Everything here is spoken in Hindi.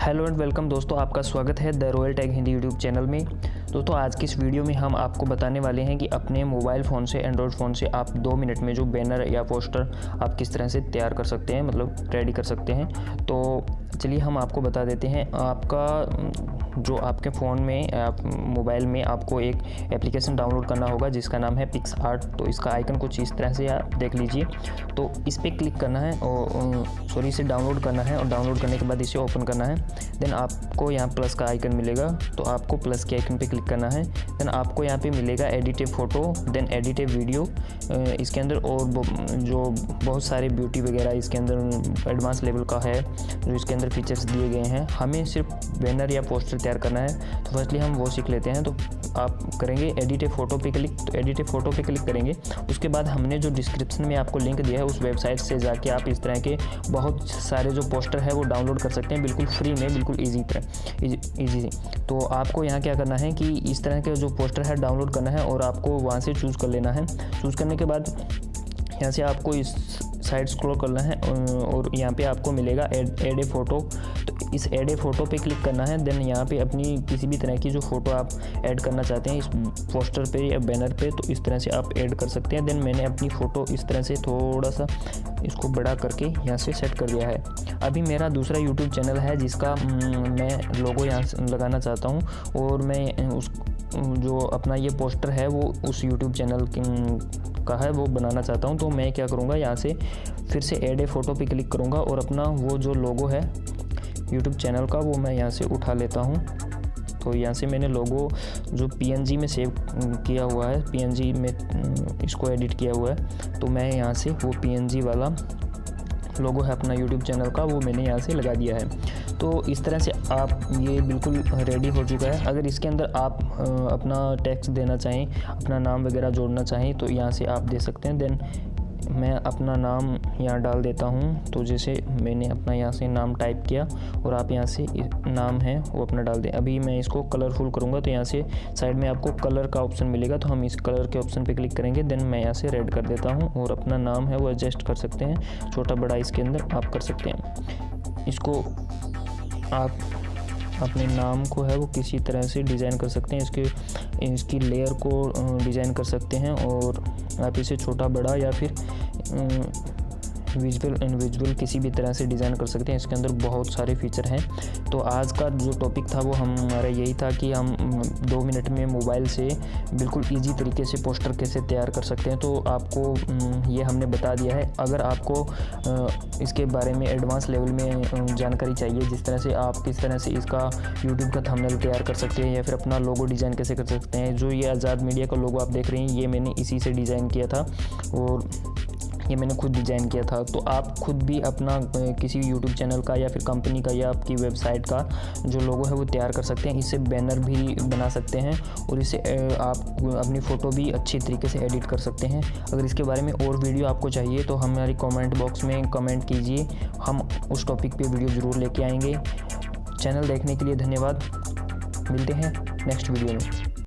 हेलो एंड वेलकम दोस्तों, आपका स्वागत है the royal tag Hindi YouTube channel में। दोस्तों आज की इस वीडियो में हम आपको बताने वाले हैं कि अपने मोबाइल फ़ोन से, एंड्रॉयड फ़ोन से आप 2 मिनट में जो बैनर या पोस्टर आप किस तरह से तैयार कर सकते हैं, मतलब रेडी कर सकते हैं। तो चलिए हम आपको बता देते हैं। आपका जो आपके फ़ोन में, आप मोबाइल में आपको एक एप्लीकेशन डाउनलोड करना होगा जिसका नाम है पिक्सआर्ट। तो इसका आइकन कुछ इस तरह से आप देख लीजिए। तो इस पर क्लिक करना है और इसे डाउनलोड करना है, और डाउनलोड करने के बाद इसे ओपन करना है। देन आपको यहाँ प्लस का आइकन मिलेगा, तो आपको प्लस के आइकन पे क्लिक करना है। देन आपको यहाँ पे मिलेगा edit a photo, then edit a video. इसके अंदर और जो बहुत सारे ब्यूटी वगैरह इसके अंदर एडवांस लेवल का है, जो इसके अंदर फीचर्स दिए गए हैं। हमें सिर्फ बैनर या पोस्टर तैयार करना है, तो फर्स्टली हम वो सीख लेते हैं। तो आप करेंगे एडिट ए फ़ोटो पे क्लिक। तो एडिट ए फ़ोटो पे क्लिक करेंगे, उसके बाद हमने जो डिस्क्रिप्शन में आपको लिंक दिया है उस वेबसाइट से जाके आप इस तरह के बहुत सारे जो पोस्टर है वो डाउनलोड कर सकते हैं, बिल्कुल फ्री में, बिल्कुल ईजी। तो आपको यहाँ क्या करना है कि इस तरह के जो पोस्टर है डाउनलोड करना है और आपको वहाँ से चूज़ कर लेना है। चूज़ करने के बाद यहाँ से आपको इस साइड स्क्रॉल करना है और यहाँ पे आपको मिलेगा ऐड ए फ़ोटो। तो इस ऐड ए फ़ोटो पे क्लिक करना है। देन यहाँ पे अपनी किसी भी तरह की जो फ़ोटो आप ऐड करना चाहते हैं इस पोस्टर पे या बैनर पे, तो इस तरह से आप ऐड कर सकते हैं। देन मैंने अपनी फ़ोटो इस तरह से थोड़ा सा इसको बड़ा करके यहाँ से सेट कर दिया है। अभी मेरा दूसरा यूट्यूब चैनल है जिसका मैं लोगो यहाँ से लगाना चाहता हूँ, और मैं उस जो अपना ये पोस्टर है वो उस यूट्यूब चैनल का है वो बनाना चाहता हूँ। तो मैं क्या करूँगा, यहाँ से फिर से ऐड ए फ़ोटो पे क्लिक करूँगा और अपना वो जो लोगो है यूट्यूब चैनल का वो मैं यहाँ से उठा लेता हूँ। तो यहाँ से मैंने लोगो जो PNG में सेव किया हुआ है, PNG में इसको एडिट किया हुआ है, तो मैं यहाँ से वो PNG वाला लोगो है अपना यूट्यूब चैनल का, वो मैंने यहाँ से लगा दिया है। तो इस तरह से आप ये बिल्कुल रेडी हो चुका है। अगर इसके अंदर आप अपना टेक्स्ट देना चाहें, अपना नाम वगैरह जोड़ना चाहें, तो यहाँ से आप दे सकते हैं। देन मैं अपना नाम यहाँ डाल देता हूँ। तो जैसे मैंने अपना यहाँ से नाम टाइप किया और आप यहाँ से नाम है वो अपना डाल दें। अभी मैं इसको कलरफुल करूँगा, तो यहाँ से साइड में आपको कलर का ऑप्शन मिलेगा, तो हम इस कलर के ऑप्शन पे क्लिक करेंगे। देन मैं यहाँ से रेड कर देता हूँ और अपना नाम है वो एडजस्ट कर सकते हैं, छोटा बड़ा इसके अंदर आप कर सकते हैं। इसको आप अपने नाम को है वो किसी तरह से डिज़ाइन कर सकते हैं, इसकी लेयर को डिज़ाइन कर सकते हैं, और आप इसे छोटा बड़ा या फिर विजुअल इनविजुअल किसी भी तरह से डिज़ाइन कर सकते हैं। इसके अंदर बहुत सारे फीचर हैं। तो आज का जो टॉपिक था वो हमारा यही था कि हम 2 मिनट में मोबाइल से बिल्कुल इजी तरीके से पोस्टर कैसे तैयार कर सकते हैं। तो आपको ये हमने बता दिया है। अगर आपको इसके बारे में एडवांस लेवल में जानकारी चाहिए, जिस तरह से आप किस तरह से इसका यूट्यूब का थंबनेल तैयार कर सकते हैं या फिर अपना लोगो डिज़ाइन कैसे कर सकते हैं, जो ये आज़ाद मीडिया का लोगो आप देख रहे हैं, ये मैंने इसी से डिज़ाइन किया था और ये मैंने खुद डिज़ाइन किया था। तो आप खुद भी अपना किसी यूट्यूब चैनल का या फिर कंपनी का या आपकी वेबसाइट का जो लोगो है वो तैयार कर सकते हैं। इससे बैनर भी बना सकते हैं और इससे आप अपनी फ़ोटो भी अच्छी तरीके से एडिट कर सकते हैं। अगर इसके बारे में और वीडियो आपको चाहिए तो हमारी कमेंट बॉक्स में कमेंट कीजिए, हम उस टॉपिक पे वीडियो ज़रूर लेके आएंगे। चैनल देखने के लिए धन्यवाद। मिलते हैं नेक्स्ट वीडियो में।